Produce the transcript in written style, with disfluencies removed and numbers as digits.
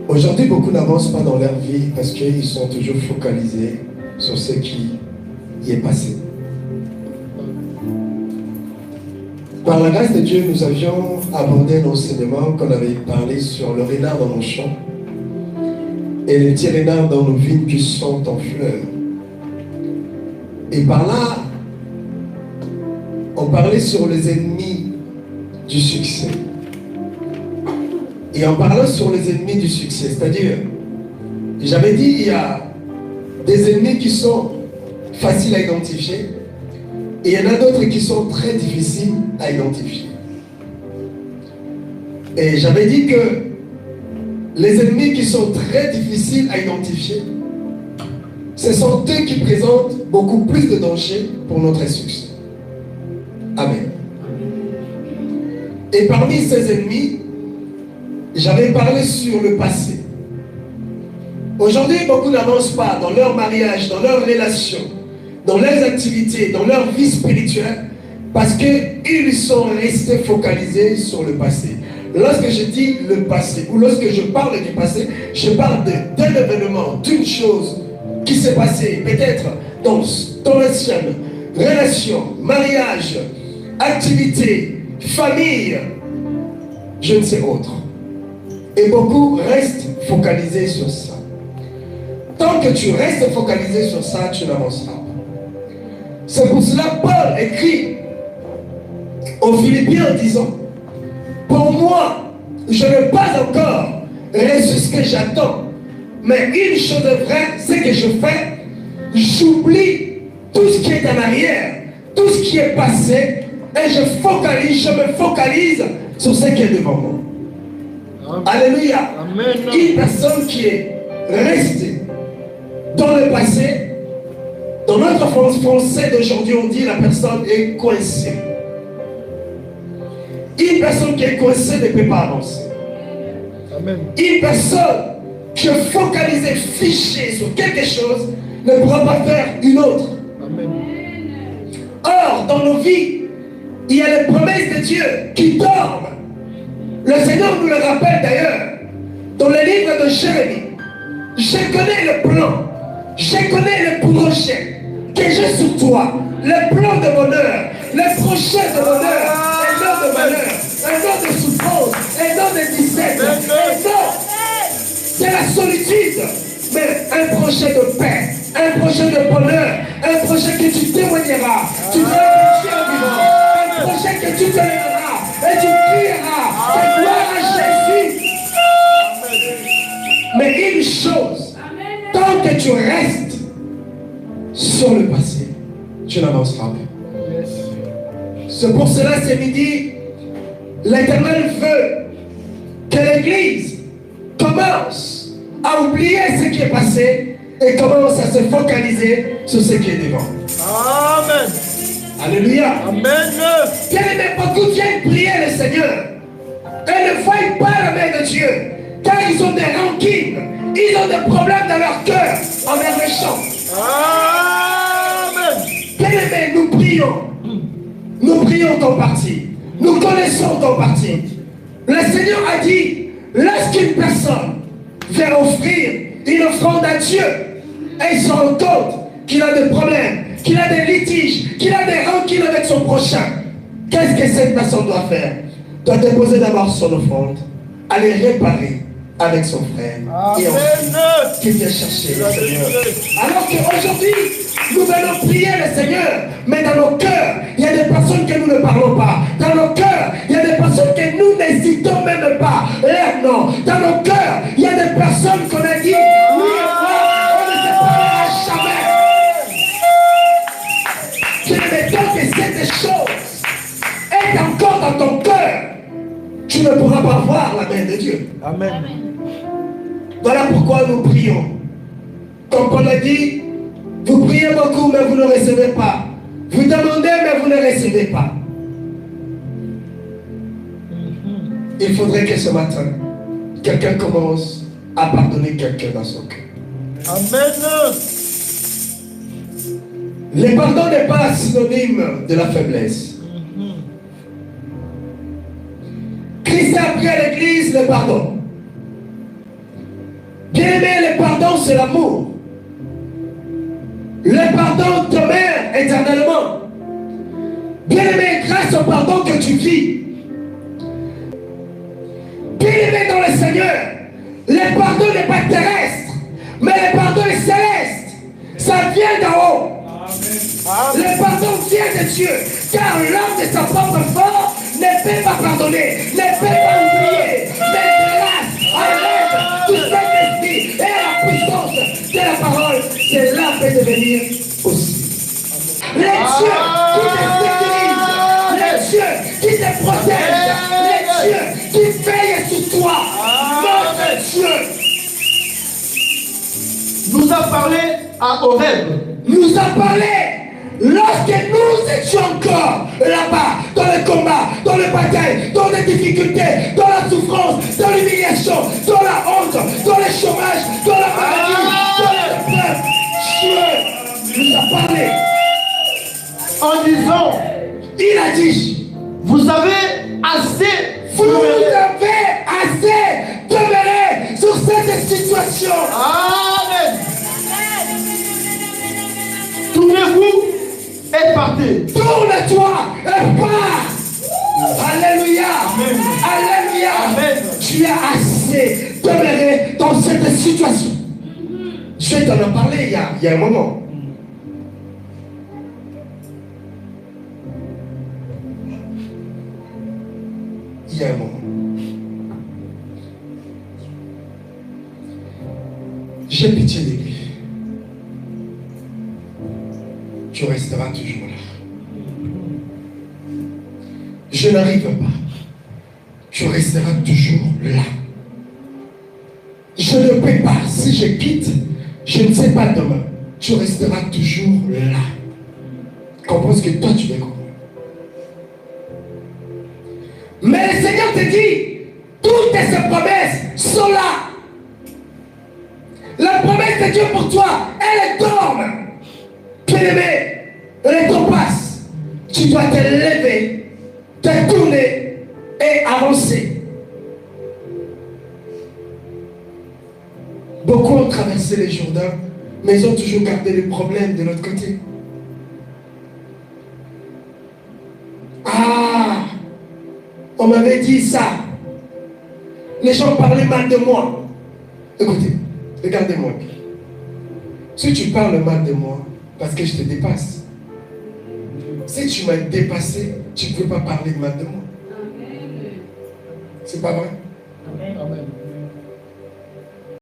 Aujourd'hui, beaucoup n'avancent pas dans leur vie parce qu'ils sont toujours focalisés sur ce qui y est passé. Par la grâce de Dieu, nous avions abordé un enseignement qu'on avait parlé sur le renard dans nos champs et les petits renards dans nos vignes qui sont en fleurs. Et par là, on parlait sur les ennemis du succès. Et en parlant sur les ennemis du succès, c'est-à-dire, j'avais dit, il y a des ennemis qui sont faciles à identifier et il y en a d'autres qui sont très difficiles à identifier. Et j'avais dit que les ennemis qui sont très difficiles à identifier, ce sont eux qui présentent beaucoup plus de dangers pour notre succès. Amen. Et parmi ces ennemis, j'avais parlé sur le passé. Aujourd'hui, beaucoup n'avancent pas dans leur mariage, dans leurs relations, dans leurs activités, dans leur vie spirituelle, parce qu'ils sont restés focalisés sur le passé. Lorsque je dis le passé, ou lorsque je parle du passé, je parle d'un événement, d'une chose qui s'est passée, peut-être dans ton ancienne relation, mariage, activité, famille, je ne sais autre. Et beaucoup restent focalisés sur ça. Tant que tu restes focalisé sur ça, tu n'avanceras pas. C'est pour cela Paul écrit aux Philippiens en disant: pour moi, je n'ai pas encore reçu ce que j'attends, mais une chose est vraie, c'est que je fais, j'oublie tout ce qui est en arrière, tout ce qui est passé, et je me focalise sur ce qui est devant moi. Amen. Alléluia. Amen. Une personne qui est restée dans le passé, dans notre français d'aujourd'hui, on dit la personne est coincée. Une personne qui est coincée ne peut pas avancer. Amen. Une personne qui est focalisée, fichée sur quelque chose, ne pourra pas faire une autre. Amen. Or, dans nos vies, il y a les promesses de Dieu qui dorment. Le Seigneur nous le rappelle d'ailleurs dans le livre de Jérémie. Je connais le plan, je connais le projet que j'ai sur toi, le plan de bonheur, le projet de bonheur, un nom de malheur, un nom de souffrance, un nom de disette, un nom de la solitude, mais un projet de paix, un projet de bonheur, un projet que tu témoigneras, tu diras que tu es vivant, un projet que tu te lèveras et tu crieras que gloire à Jésus. Mais une chose, tant que tu restes sur le passé, tu n'avanceras pas. C'est pour cela, ce midi, l'Éternel veut que l'Église commence à oublier ce qui est passé et commence à se focaliser sur ce qui est devant. Amen. Alléluia. Amen. Bien-aimés, beaucoup viennent prier le Seigneur et ne voient pas la main de Dieu, car ils ont des rancines, ils ont des problèmes dans leur cœur envers les gens. Amen. Bien-aimés, nous prions ton parti, nous connaissons ton parti. Le Seigneur a dit, lorsqu'une personne vient offrir une offrande à Dieu et il se rend compte qu'il a des problèmes, qu'il a des litiges, qu'il a des rancines avec son prochain, qu'est-ce que cette personne doit faire? Doit déposer d'abord son offrande, aller réparer avec son frère. Amen. Et ensuite qu'il vient chercher le Seigneur. Alors qu'aujourd'hui, nous venons prier le Seigneur, mais dans nos cœurs, il y a des personnes que nous ne parlons pas. Dans nos cœurs, il y a des personnes que nous n'hésitons même pas. Et non, dans nos cœurs, il y a des personnes qu'on a dit, oui, on ne se parlera jamais. Je ne mettons que cette chose est encore dans ton cœur, tu ne pourras pas voir la main de Dieu. Amen. Voilà pourquoi nous prions. Comme Paul a dit, vous priez beaucoup, mais vous ne recevez pas. Vous demandez, mais vous ne recevez pas. Il faudrait que ce matin, quelqu'un commence à pardonner quelqu'un dans son cœur. Amen. Le pardon n'est pas synonyme de la faiblesse. Christ a appris à l'église le pardon. Bien-aimé, le pardon, c'est l'amour. Le pardon demeure éternellement. Bien-aimé, grâce au pardon que tu vis, bien-aimé dans le Seigneur, le pardon n'est pas terrestre, mais le pardon est céleste. Ça vient d'en haut. Le pardon vient de Dieu, car l'homme de sa propre force ne peut pas pardonner, ne peut pas oublier. Mais grâce à l'aide du Saint-Esprit et à la puissance de la parole, cela peut devenir possible. Les dieux qui te sécurisent, les dieux qui te protègent, les dieux qui veillent sur toi, notre Dieu nous a parlé à Horeb. Nous a parlé lorsque nous étions encore là-bas, dans le combat, dans le bataille, dans les difficultés, dans la souffrance, dans l'humiliation, dans la honte, dans le chômage, dans la maladie, dans l'épreuve. Dieu nous a parlé En disant, il a dit, vous avez assez vous avez assez demeuré sur cette situation. Amen. Tournez-vous et partez. Tourne-toi et pars. Alléluia. Amen. Alléluia. Amen. Tu as assez demeuré dans cette situation. Dieu t'en a parlé il y a un moment. Il y a un moment. J'ai pitié de lui. Tu resteras toujours là. Je n'arrive pas. Tu resteras toujours là. Je ne peux pas. Si je quitte, je ne sais pas demain. Tu resteras toujours là. Comprends ce que toi tu veux comprendre. Mais le Seigneur te dit, toutes ces promesses sont là. La promesse de Dieu pour toi, elle est dorme. Bien-aimé, le temps passe. Tu dois te lever, te tourner et avancer. Beaucoup ont traversé les Jourdains, mais ils ont toujours gardé les problèmes de l'autre côté. Ah, on m'avait dit ça. Les gens parlaient mal de moi. Écoutez, regardez-moi. Si tu parles mal de moi, parce que je te dépasse. Si tu m'as dépassé, tu ne peux pas parler mal de moi. C'est pas vrai?